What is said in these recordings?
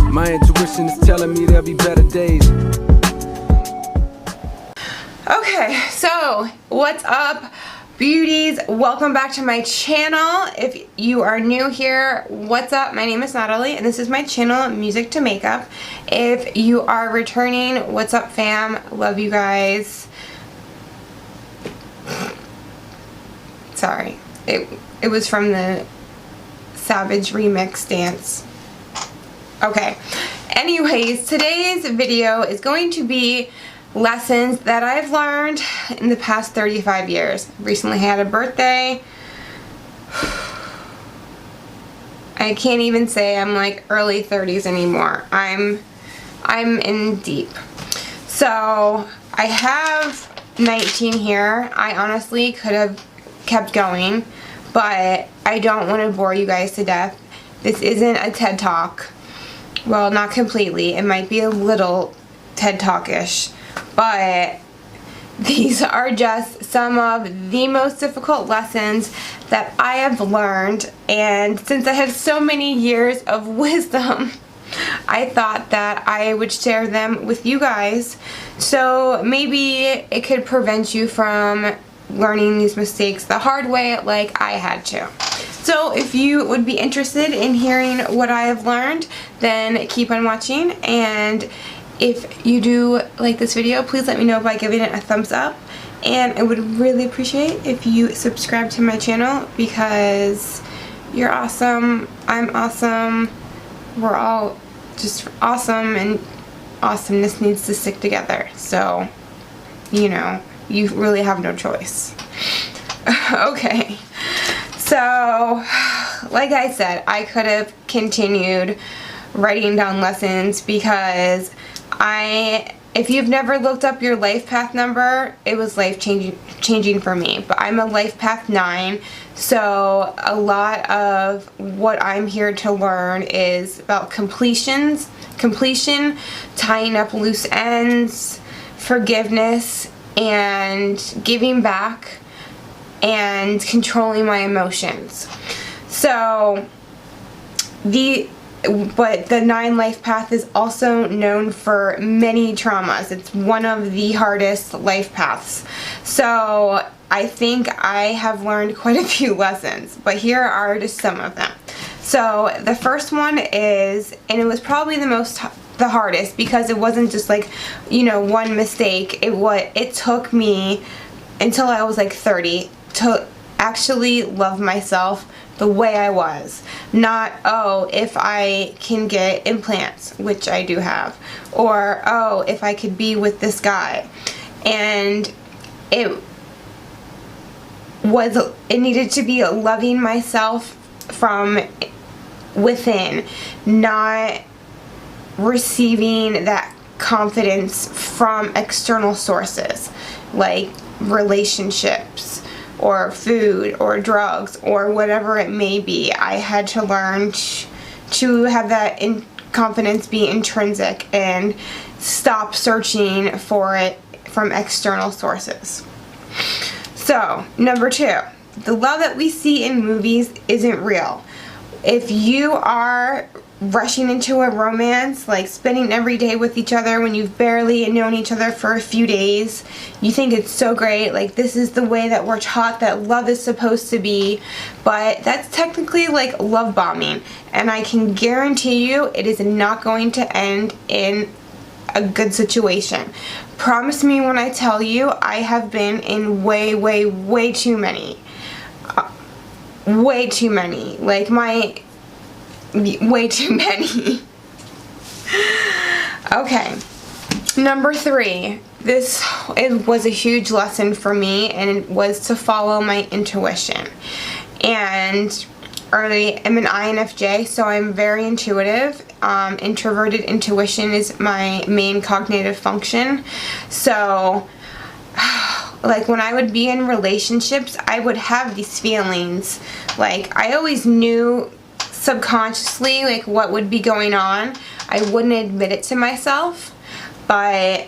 My intuition is telling me there'll be better days. Okay, so what's up, beauties? Welcome back to my channel. If you are new here, what's up? My name is Natalie and this is my channel, Music to Makeup. If you are returning, what's up, fam? Love you guys. Sorry, it was from the Savage remix dance. Okay, anyways, today's video is going to be lessons that I've learned in the past 35 years. Recently had a birthday. I can't even say I'm like early 30s anymore. I'm in deep. So I have 19 here. I honestly could have kept going, but I don't want to bore you guys to death. This isn't a TED Talk. Well, not completely. It might be a little TED Talk-ish. But these are just some of the most difficult lessons that I have learned, and since I have so many years of wisdom, I thought that I would share them with you guys, so maybe it could prevent you from learning these mistakes the hard way like I had to. So if you would be interested in hearing what I have learned, then keep on watching, and if you do like this video, please let me know by giving it a thumbs up, and I would really appreciate if you subscribe to my channel because you're awesome, I'm awesome, we're all just awesome, and awesomeness needs to stick together, so you know, you really have no choice. Okay, so like I said, I could have continued writing down lessons because if you've never looked up your life path number, it was life changing for me. But I'm a life path 9, so a lot of what I'm here to learn is about completion, tying up loose ends, forgiveness, and giving back, and controlling my emotions. So but the 9 life path is also known for many traumas. It's one of the hardest life paths. So I think I have learned quite a few lessons, but here are just some of them. So the first one is, and it was probably the hardest because it wasn't just like, you know, one mistake. It took me until I was like 30 to actually love myself the way I was. Not, oh, if I can get implants, which I do have, or oh, if I could be with this guy. And it needed to be loving myself from within, not receiving that confidence from external sources like relationships or food or drugs or whatever it may be. I had to learn to have that confidence be intrinsic and stop searching for it from external sources. So, number 2, the love that we see in movies isn't real. If you are rushing into a romance, like spending every day with each other when you've barely known each other for a few days, you think it's so great, like this is the way that we're taught that love is supposed to be, but that's technically like love bombing, and I can guarantee you it is not going to end in a good situation. Promise me when I tell you I have been in way too many. Way too many. Like way too many. Okay, number 3. It was a huge lesson for me, and it was to follow my intuition. And I'm an INFJ, so I'm very intuitive. Introverted intuition is my main cognitive function. So like when I would be in relationships, I would have these feelings. Like I always knew subconsciously like what would be going on. I wouldn't admit it to myself, but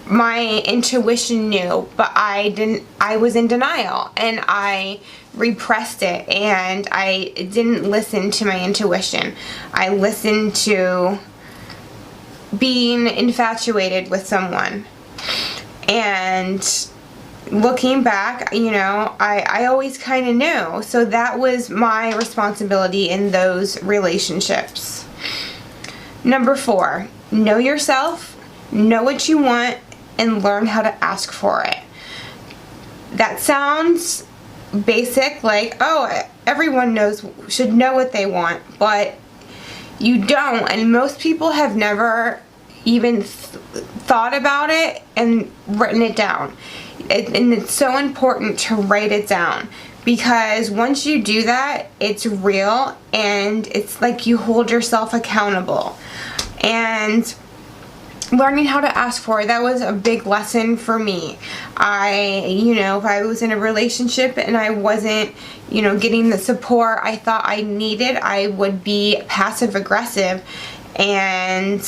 my intuition knew, but I didn't. I was in denial, and I repressed it and I didn't listen to my intuition. I listened to being infatuated with someone. And looking back, you know, I always kind of knew. So that was my responsibility in those relationships. Number 4, know yourself, know what you want, and learn how to ask for it. That sounds basic, like, oh, everyone should know what they want, but you don't, and most people have never even thought about it and written it down. And it's so important to write it down, because once you do that, it's real and it's like you hold yourself accountable. And learning how to ask for it, that was a big lesson for me. If I was in a relationship and I wasn't, getting the support I thought I needed, I would be passive aggressive and,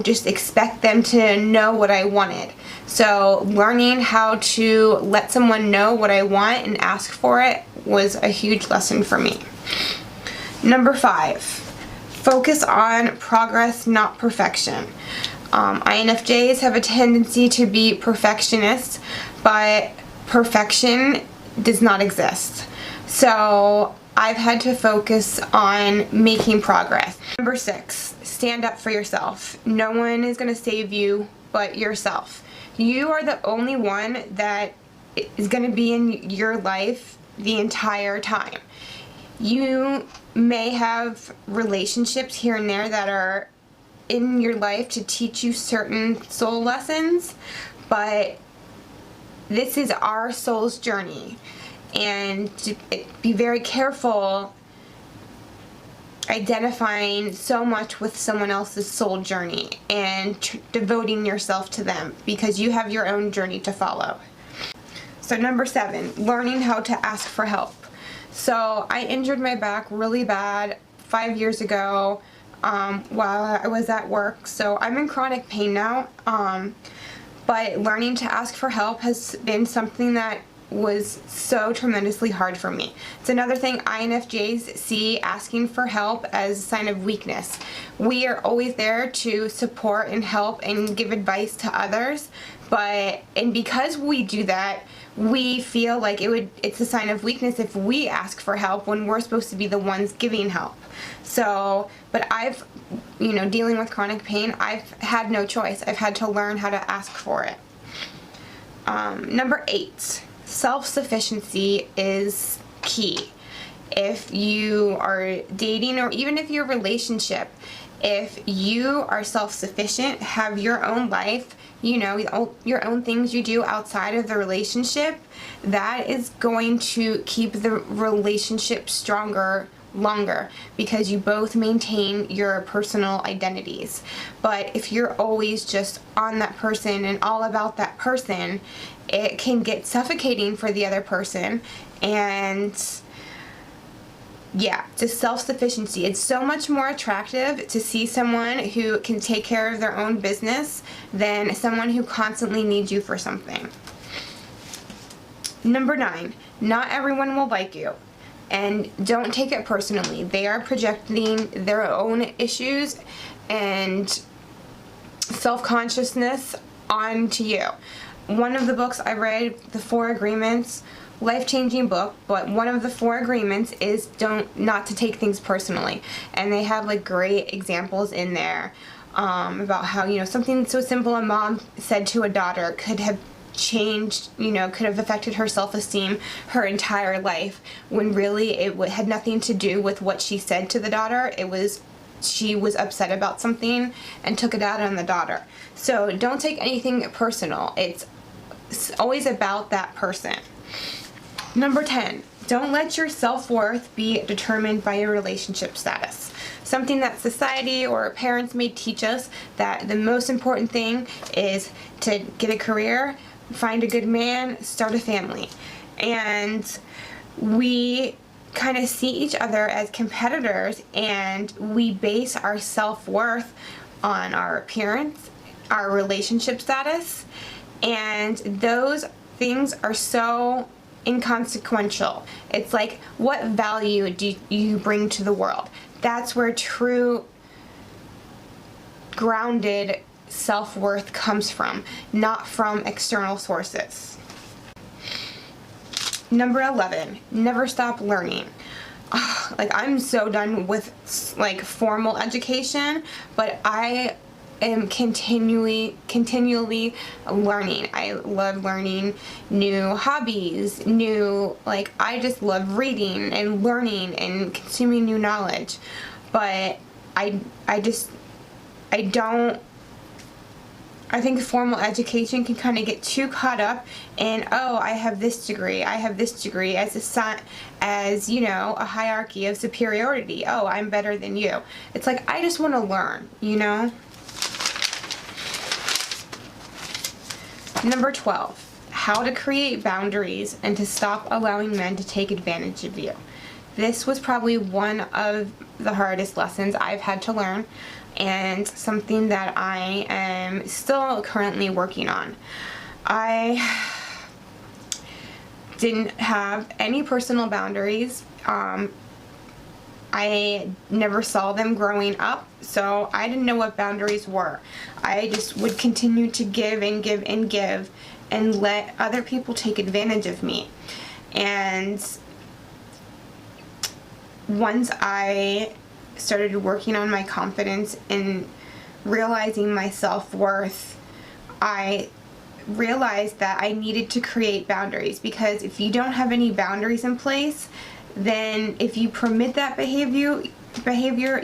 just expect them to know what I wanted. So learning how to let someone know what I want and ask for it was a huge lesson for me. Number 5, focus on progress, not perfection. INFJs have a tendency to be perfectionists, but perfection does not exist. So I've had to focus on making progress. Number 6, stand up for yourself. No one is going to save you but yourself. You are the only one that is going to be in your life the entire time. You may have relationships here and there that are in your life to teach you certain soul lessons, but this is our soul's journey, and to be very careful identifying so much with someone else's soul journey and devoting yourself to them, because you have your own journey to follow. So number 7, learning how to ask for help. So I injured my back really bad 5 years ago while I was at work. So I'm in chronic pain now, but learning to ask for help has been something that was so tremendously hard for me. It's another thing INFJs see asking for help as a sign of weakness. We are always there to support and help and give advice to others, and because we do that, we feel like it's a sign of weakness if we ask for help when we're supposed to be the ones giving help. So, but I've, dealing with chronic pain, I've had no choice. I've had to learn how to ask for it. Number 8, self-sufficiency is key. If you are dating, or even if you're a relationship, if you are self-sufficient, have your own life, your own things you do outside of the relationship, that is going to keep the relationship stronger longer, because you both maintain your personal identities. But if you're always just on that person and all about that person, it can get suffocating for the other person. And yeah, just self-sufficiency. It's so much more attractive to see someone who can take care of their own business than someone who constantly needs you for something. Number 9, not everyone will like you. And don't take it personally. They are projecting their own issues and self-consciousness onto you. One of the books I read, The 4 Agreements, life-changing book, but one of the 4 agreements is not to take things personally. And they have great examples in there about how, something so simple a mom said to a daughter could have changed, could have affected her self-esteem her entire life, when really it had nothing to do with what she said to the daughter. She was upset about something and took it out on the daughter. So don't take anything personal. It's always about that person. Number 10, don't let your self-worth be determined by your relationship status. Something that society or parents may teach us, that the most important thing is to get a career, find a good man, start a family. And we kind of see each other as competitors, and we base our self-worth on our appearance, our relationship status, and those things are so inconsequential. It's like, what value do you bring to the world? That's where true grounded self-worth comes from, not from external sources. Number 11, never stop learning. Like, I'm so done with like formal education, but I am continually learning. I love learning new hobbies, I just love reading and learning and consuming new knowledge. But I think formal education can kind of get too caught up in, oh, I have this degree, as you know, a hierarchy of superiority. Oh, I'm better than you. It's like, I just want to learn, you know? Number 12, how to create boundaries and to stop allowing men to take advantage of you. This was probably one of the hardest lessons I've had to learn, and something that I am still currently working on. I didn't have any personal boundaries. I never saw them growing up, so I didn't know what boundaries were. I just would continue to give and give and give and let other people take advantage of me. And once I started working on my confidence and realizing my self-worth, I realized that I needed to create boundaries, because if you don't have any boundaries in place, then if you permit that behavior,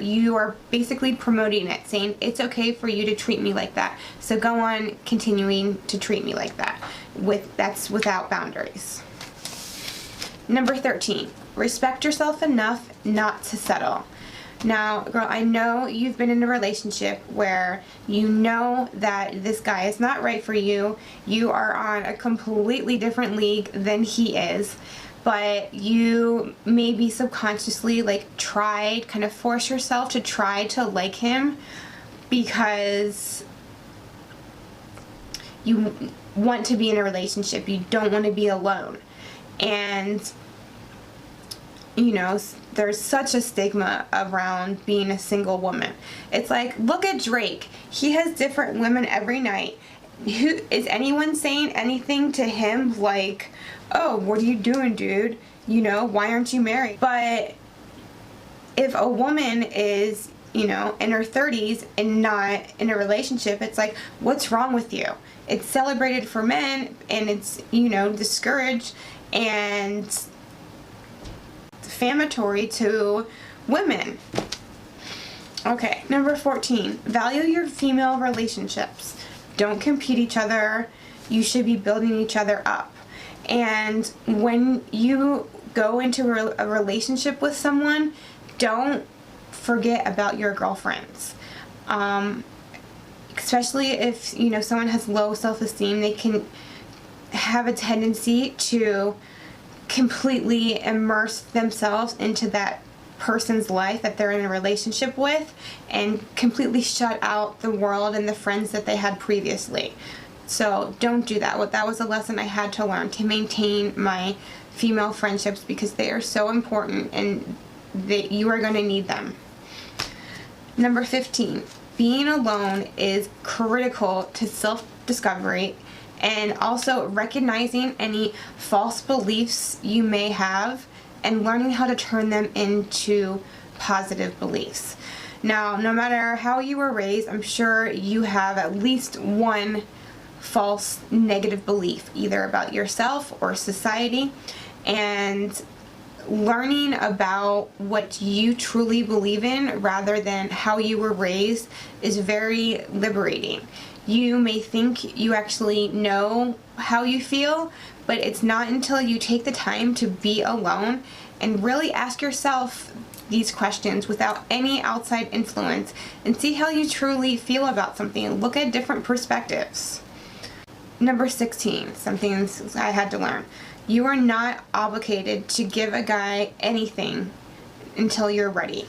you are basically promoting it, saying it's okay for you to treat me like that, so go on continuing to treat me like that. That's without boundaries. Number 13, respect yourself enough not to settle. Now, girl, I know you've been in a relationship where you know that this guy is not right for you. You are on a completely different league than he is, but you maybe subconsciously kind of force yourself to try to like him because you want to be in a relationship. You don't want to be alone. And you know, there's such a stigma around being a single woman. It's like, look at Drake. He has different women every night. Is anyone saying anything to him like, oh, what are you doing, dude? You know, why aren't you married? But if a woman is, you know, in her 30s and not in a relationship, it's like, what's wrong with you? It's celebrated for men, and it's, you know, discouraged and defamatory to women. Okay, number 14, value your female relationships. Don't compete each other. You should be building each other up. And when you go into a relationship with someone, don't forget about your girlfriends. Especially if, you know, someone has low self-esteem, they can have a tendency to completely immerse themselves into that person's life that they're in a relationship with and completely shut out the world and the friends that they had previously. So don't do that. That was a lesson I had to learn to maintain my female friendships, because they are so important and you are going to need them. Number 15, being alone is critical to self-discovery and also recognizing any false beliefs you may have and learning how to turn them into positive beliefs. Now, no matter how you were raised, I'm sure you have at least one false negative belief, either about yourself or society, and learning about what you truly believe in rather than how you were raised is very liberating. You may think you actually know how you feel, but it's not until you take the time to be alone and really ask yourself these questions without any outside influence and see how you truly feel about something. Look at different perspectives. Number 16, something I had to learn. You are not obligated to give a guy anything until you're ready.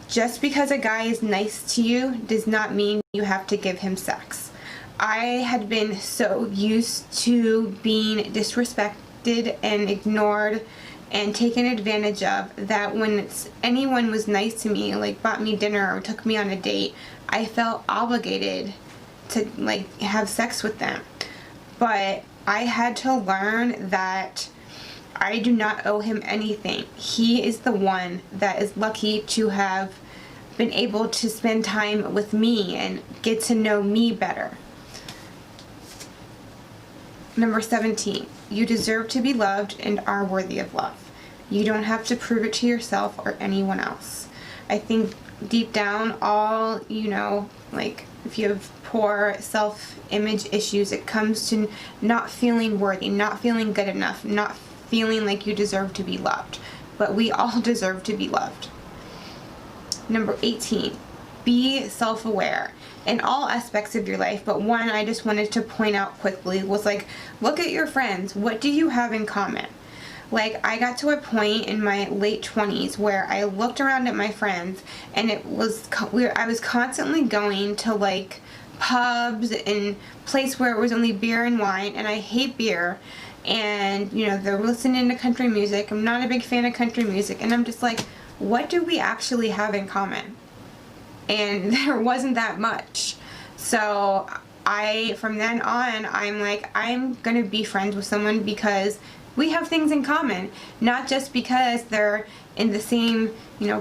Just because a guy is nice to you does not mean you have to give him sex. I had been so used to being disrespected neglected and ignored and taken advantage of, that when anyone was nice to me, like bought me dinner or took me on a date, I felt obligated to like have sex with them. But I had to learn that I do not owe him anything. He is the one that is lucky to have been able to spend time with me and get to know me better. Number 17, you deserve to be loved and are worthy of love. You don't have to prove it to yourself or anyone else. I think deep down, all, like if you have poor self-image issues, it comes to not feeling worthy, not feeling good enough, not feeling like you deserve to be loved. But we all deserve to be loved. Number 18, be self-aware in all aspects of your life, but one I just wanted to point out quickly was like, look at your friends. What do you have in common? Like, I got to a point in my late 20s where I looked around at my friends, and I was constantly going to like pubs and place where it was only beer and wine, and I hate beer. And they're listening to country music. I'm not a big fan of country music, and I'm just like, what do we actually have in common? And there wasn't that much. So from then on, I'm like, I'm gonna be friends with someone because we have things in common, not just because they're in the same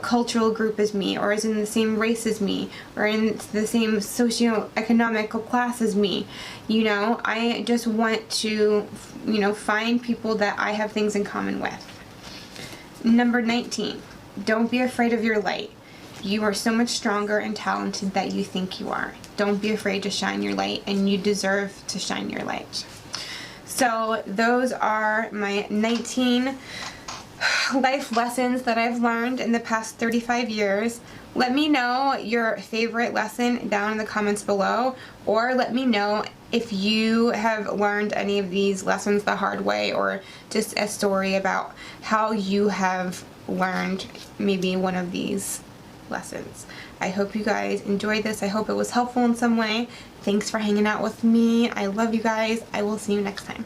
cultural group as me, or is in the same race as me, or in the same socio-economical class as me. I just want to find people that I have things in common with. Number 19, don't be afraid of your light. You are so much stronger and talented than you think you are. Don't be afraid to shine your light, and you deserve to shine your light. So those are my 19 life lessons that I've learned in the past 35 years. Let me know your favorite lesson down in the comments below, or let me know if you have learned any of these lessons the hard way, or just a story about how you have learned maybe one of these lessons. I hope you guys enjoyed this. I hope it was helpful in some way. Thanks for hanging out with me. I love you guys. I will see you next time.